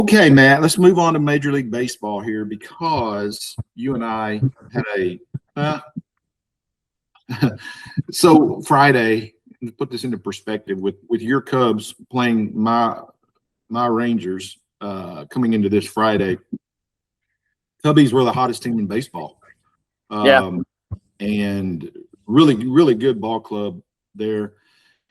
Okay, Matt, let's move on to Major League Baseball here because you and I had so Friday, to put this into perspective, with your Cubs playing my Rangers coming into this Friday, Cubbies were the hottest team in baseball. And really, really good ball club there.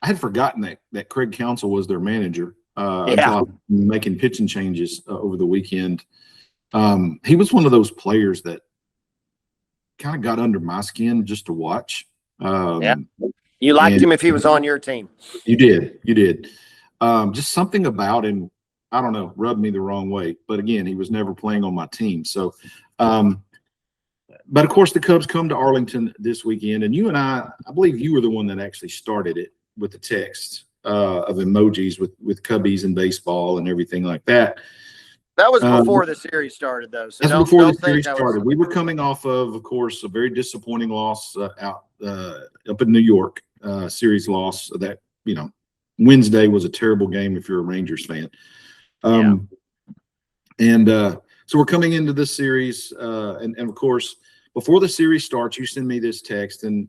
I had forgotten that Craig Counsell was their manager. Until I was making pitching changes over the weekend. He was one of those players that kind of got under my skin just to watch. You liked him if he was on your team. You did. Just something about him, I don't know, rubbed me the wrong way. But again, he was never playing on my team. So, but of course, the Cubs come to Arlington this weekend, and you and I believe you were the one that actually started it with the text of emojis with Cubbies and baseball and everything like that. That was before the series started, though. So that's before the series started. We were coming off of course, a very disappointing loss up in New York, series loss. That Wednesday was a terrible game if you're a Rangers fan. So we're coming into this series, and of course, before the series starts, you send me this text, and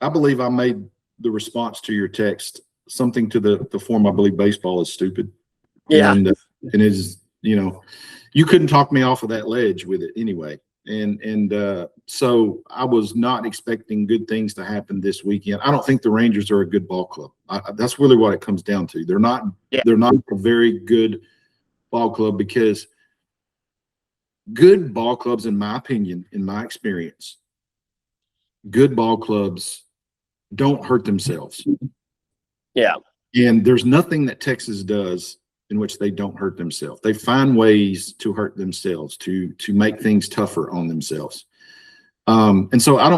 I believe I made the response to your text something to the form, I believe baseball is stupid. And it is, you couldn't talk me off of that ledge with it anyway. And so I was not expecting good things to happen this weekend. I don't think the Rangers are a good ball club. That's really what it comes down to. They're not a very good ball club, because good ball clubs, in my opinion, in my experience, good ball clubs don't hurt themselves. And there's nothing that Texas does in which they don't hurt themselves. They find ways to hurt themselves, to make things tougher on themselves. And so I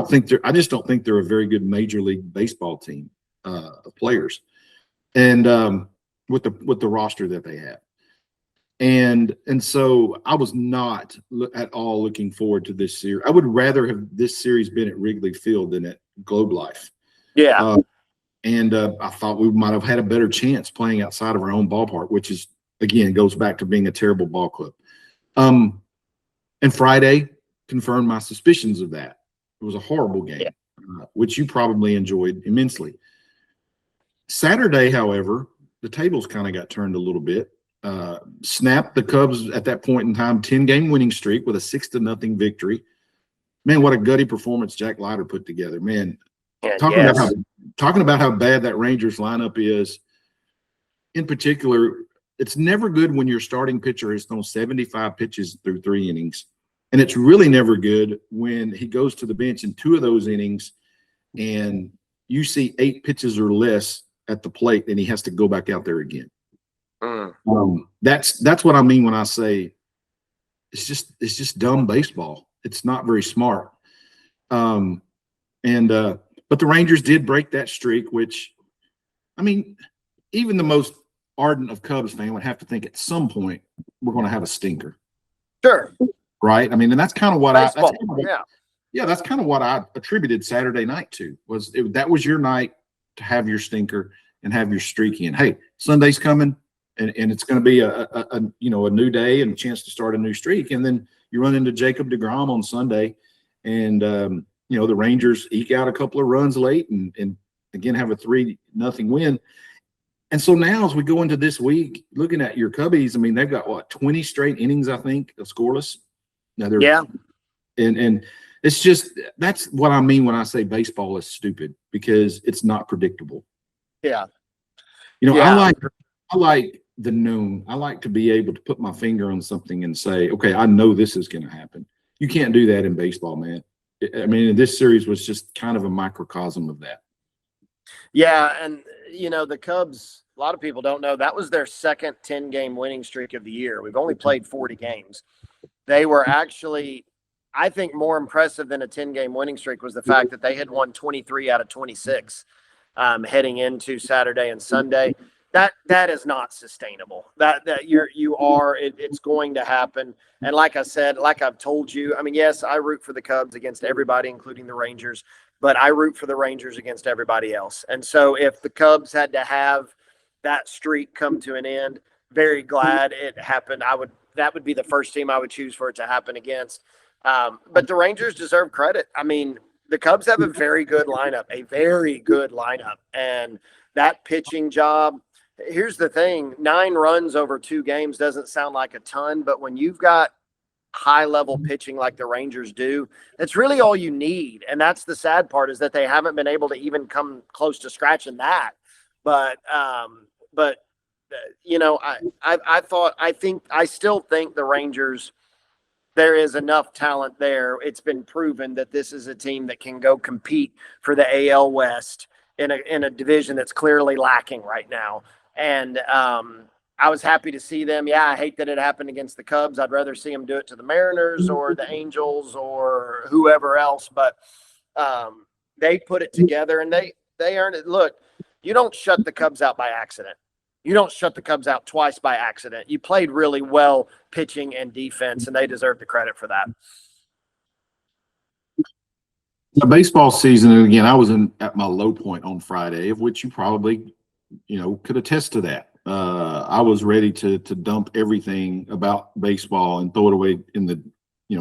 just don't think they're a very good Major League Baseball team of players, and with the roster that they have. And so I was not at all looking forward to this series. I would rather have this series been at Wrigley Field than at Globe Life. And I thought we might have had a better chance playing outside of our own ballpark, which is, again, goes back to being a terrible ball club. And Friday confirmed my suspicions of that. It was a horrible game, which you probably enjoyed immensely. Saturday, however, the tables kind of got turned a little bit. Snapped the Cubs at that point in time 10-game winning streak with a 6-0 victory. Man, what a gutty performance Jack Leiter put together. Man, talking about how bad that Rangers lineup is. In particular, it's never good when your starting pitcher has thrown 75 pitches through 3 innings. And it's really never good when he goes to the bench in 2 of those innings and you see 8 pitches or less at the plate and he has to go back out there again. That's what I mean when I say it's just dumb baseball. It's not very smart. But the Rangers did break that streak, which, I mean, even the most ardent of Cubs fan would have to think at some point we're going to have a stinker. Sure. Right? I mean, and that's kind of what that's kind of what I attributed Saturday night to. That was your night to have your stinker and have your streak in. Hey, Sunday's coming, and it's going to be a new day and a chance to start a new streak. And then you run into Jacob deGrom on Sunday, and the Rangers eke out a couple of runs late and again have a 3-0 win. And so now as we go into this week, looking at your Cubbies, I mean, they've got 20 straight innings, I think, of scoreless. Now and it's just, that's what I mean when I say baseball is stupid, because it's not predictable. I like the known. I like to be able to put my finger on something and say, okay, I know this is going to happen. You can't do that in baseball, man. I mean, this series was just kind of a microcosm of that. Yeah, and, the Cubs, a lot of people don't know, that was their second 10-game winning streak of the year. We've only played 40 games. They were actually, I think, more impressive than a 10-game winning streak was the fact that they had won 23 out of 26 heading into Saturday and Sunday. That is not sustainable. It's going to happen. And like I said, like I've told you, I mean, yes, I root for the Cubs against everybody, including the Rangers, but I root for the Rangers against everybody else. And so if the Cubs had to have that streak come to an end, very glad it happened. That would be the first team I would choose for it to happen against. But the Rangers deserve credit. I mean, the Cubs have a very good lineup, and that pitching job. Here's the thing: 9 runs over 2 games doesn't sound like a ton, but when you've got high-level pitching like the Rangers do, that's really all you need. And that's the sad part, is that they haven't been able to even come close to scratching that. But you know, I still think the Rangers, there is enough talent there. It's been proven that this is a team that can go compete for the AL West in a division that's clearly lacking right now. And I was happy to see them. Yeah, I hate that it happened against the Cubs. I'd rather see them do it to the Mariners or the Angels or whoever else. But they put it together, and they earned it. Look, you don't shut the Cubs out by accident. You don't shut the Cubs out twice by accident. You played really well pitching and defense, and they deserve the credit for that. The baseball season, and again, I was at my low point on Friday, of which you probably, could attest to that. I was ready to dump everything about baseball and throw it away in the,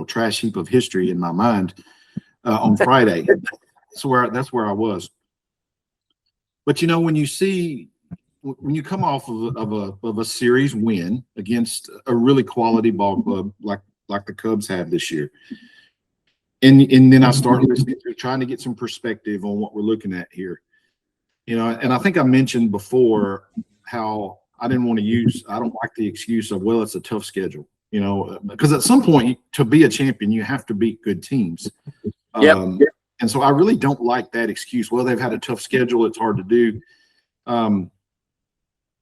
trash heap of history in my mind on Friday. That's where I was. But when you come off of a series win against a really quality ball club like the Cubs have this year, and then I started trying to get some perspective on what we're looking at here, and I think I mentioned before how I don't like the excuse of, well, it's a tough schedule, because at some point to be a champion you have to beat good teams. And so I really don't like that excuse. Well, they've had a tough schedule, it's hard to do.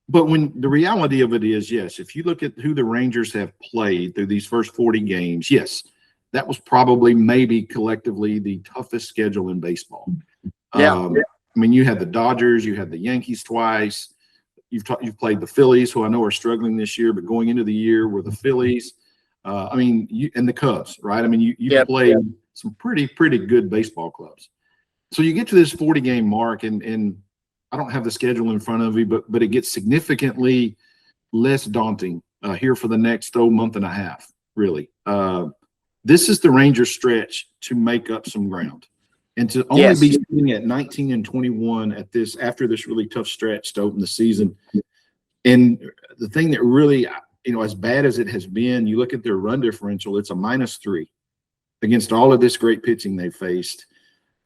But when the reality of it is, yes, if you look at who the Rangers have played through these first 40 games, yes, that was probably maybe collectively the toughest schedule in baseball. I mean, you had the Dodgers, you had the Yankees twice. You've played the Phillies, who I know are struggling this year, but going into the year were the Phillies. And the Cubs, right? I mean, you played some pretty good baseball clubs. So you get to this 40-game mark, and I don't have the schedule in front of me, but it gets significantly less daunting here for the next month and a half, really. This is the Rangers stretch to make up some ground. And to only be sitting at 19-21 after this really tough stretch to open the season. And the thing that really, as bad as it has been, you look at their run differential, it's a -3 against all of this great pitching they faced.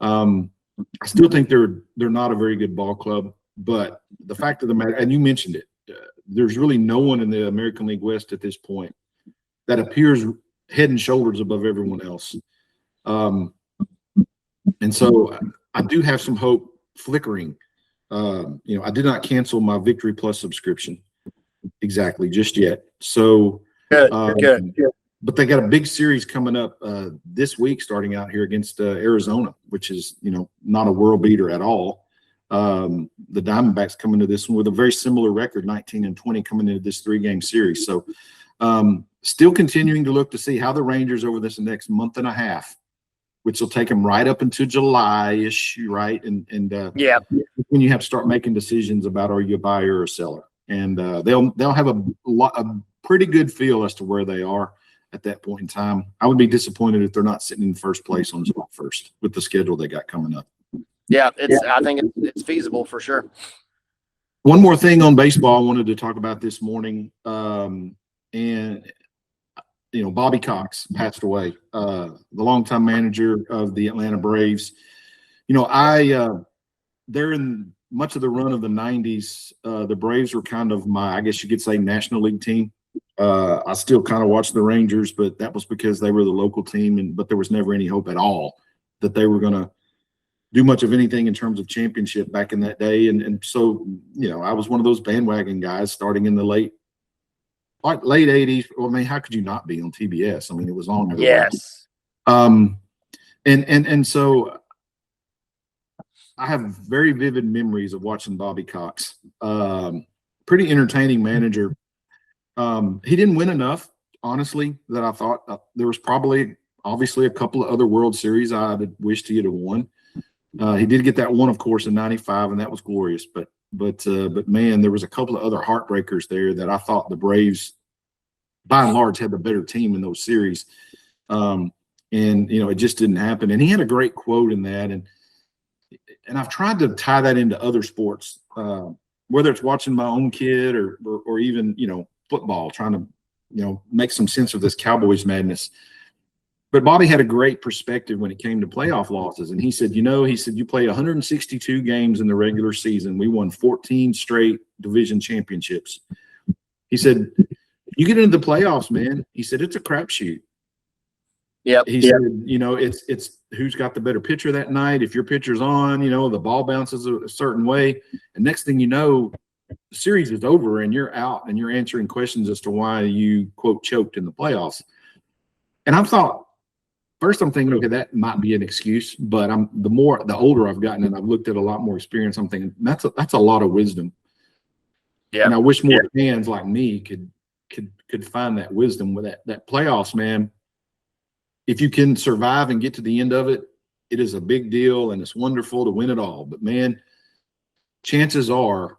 I still think they're not a very good ball club, but the fact of the matter, and you mentioned it, there's really no one in the American League West at this point that appears head and shoulders above everyone else. And so I do have some hope flickering. I did not cancel my Victory Plus subscription exactly just yet. So good. But they got a big series coming up this week, starting out here against Arizona, which is, not a world beater at all. The Diamondbacks coming to this one with a very similar record, 19-20, coming into this 3-game series. So still continuing to look to see how the Rangers over this next month and a half, which will take them right up into July-ish, right? And when you have to start making decisions about, are you a buyer or a seller? And they'll have a pretty good feel as to where they are at that point in time. I would be disappointed if they're not sitting in first place on July 1st with the schedule they got coming up. I think it's feasible for sure. One more thing on baseball I wanted to talk about this morning. Bobby Cox passed away, the longtime manager of the Atlanta Braves. During much of the run of the 90s, the Braves were kind of my, I guess you could say, National League team. I still kind of watched the Rangers, but that was because they were the local team, but there was never any hope at all that they were going to do much of anything in terms of championship back in that day. And so, I was one of those bandwagon guys starting in the late 80s. Well, I mean, how could you not be on TBS? I mean, it was on every yes. And so I have very vivid memories of watching Bobby Cox. Pretty entertaining manager. He didn't win enough, honestly, that I thought there was probably obviously a couple of other World Series I had wished he had won. He did get that one, of course, in '95, and that was glorious. But But man, there was a couple of other heartbreakers there that I thought the Braves, by and large, had the better team in those series. And it just didn't happen. And he had a great quote in that. And I've tried to tie that into other sports, whether it's watching my own kid or even, football, trying to, make some sense of this Cowboys madness. But Bobby had a great perspective when it came to playoff losses. And he said, you play 162 games in the regular season. We won 14 straight division championships. He said, you get into the playoffs, man. He said, it's a crapshoot. Yeah. He said, it's who's got the better pitcher that night. If your pitcher's on, the ball bounces a certain way. And next thing you know, the series is over and you're out and you're answering questions as to why you, quote, choked in the playoffs. And I thought, first I'm thinking, okay, that might be an excuse. But the older I've gotten and I've looked at a lot more experience, I'm thinking that's a lot of wisdom. Yeah. And I wish more fans like me could find that wisdom with that playoffs, man. If you can survive and get to the end of it, it is a big deal and it's wonderful to win it all. But man, chances are,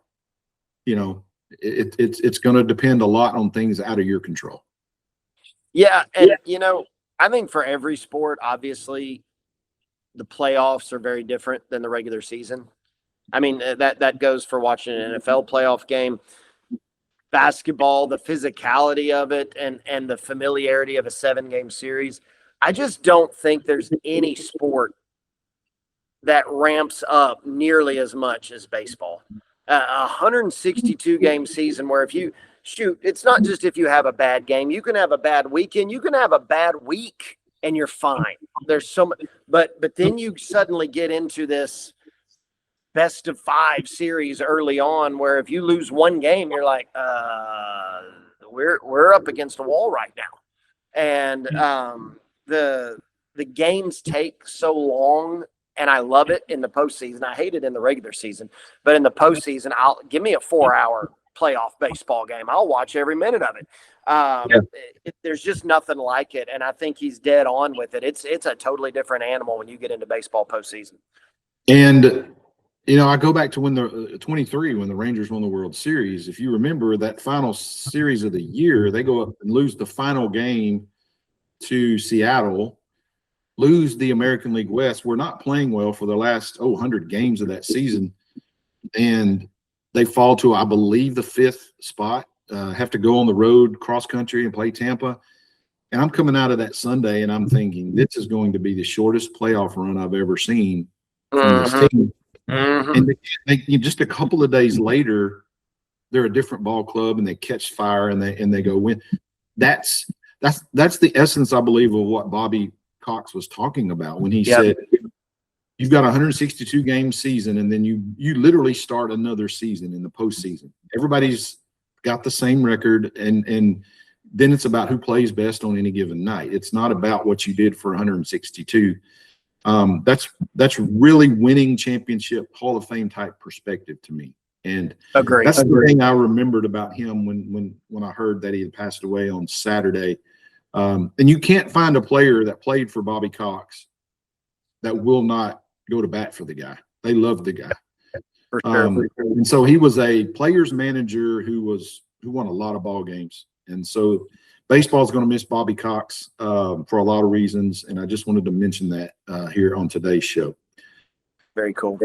it's going to depend a lot on things out of your control. Yeah. And, I think for every sport, obviously, the playoffs are very different than the regular season. I mean, that goes for watching an NFL playoff game. Basketball, the physicality of it and the familiarity of a 7-game series. I just don't think there's any sport that ramps up nearly as much as baseball. 162-game season where it's not just if you have a bad game. You can have a bad weekend. You can have a bad week and you're fine. There's so much, but then you suddenly get into this best of 5 series early on where if you lose one game, you're like, we're up against a wall right now. And the games take so long, and I love it in the postseason. I hate it in the regular season, but in the postseason, give me a 4-hour playoff baseball game. I'll watch every minute of it. There's just nothing like it, and I think he's dead on with it. It's a totally different animal when you get into baseball postseason. And I go back to when the 23 when the Rangers won the World Series. If you remember that final series of the year, they go up and lose the final game to Seattle, lose the American League West. We're not playing well for the last 100 games of that season, and they fall to, I believe, the 5th spot. Have to go on the road cross country and play Tampa. And I'm coming out of that Sunday, and I'm thinking this is going to be the shortest playoff run I've ever seen from this team. And just a couple of days later, they're a different ball club, and they catch fire, and they go win. That's the essence, I believe, of what Bobby Cox was talking about when he said, you've got a 162 game season, and then you literally start another season in the postseason. Everybody's got the same record, and then it's about who plays best on any given night. It's not about what you did for 162. That's really winning championship Hall of Fame type perspective to me. And that's the thing I remembered about him when I heard that he had passed away on Saturday. And you can't find a player that played for Bobby Cox that will not go to bat for the guy. They love the guy. For sure. And so he was a player's manager who won a lot of ball games. And so baseball is going to miss Bobby Cox for a lot of reasons. And I just wanted to mention that here on today's show. Very cool.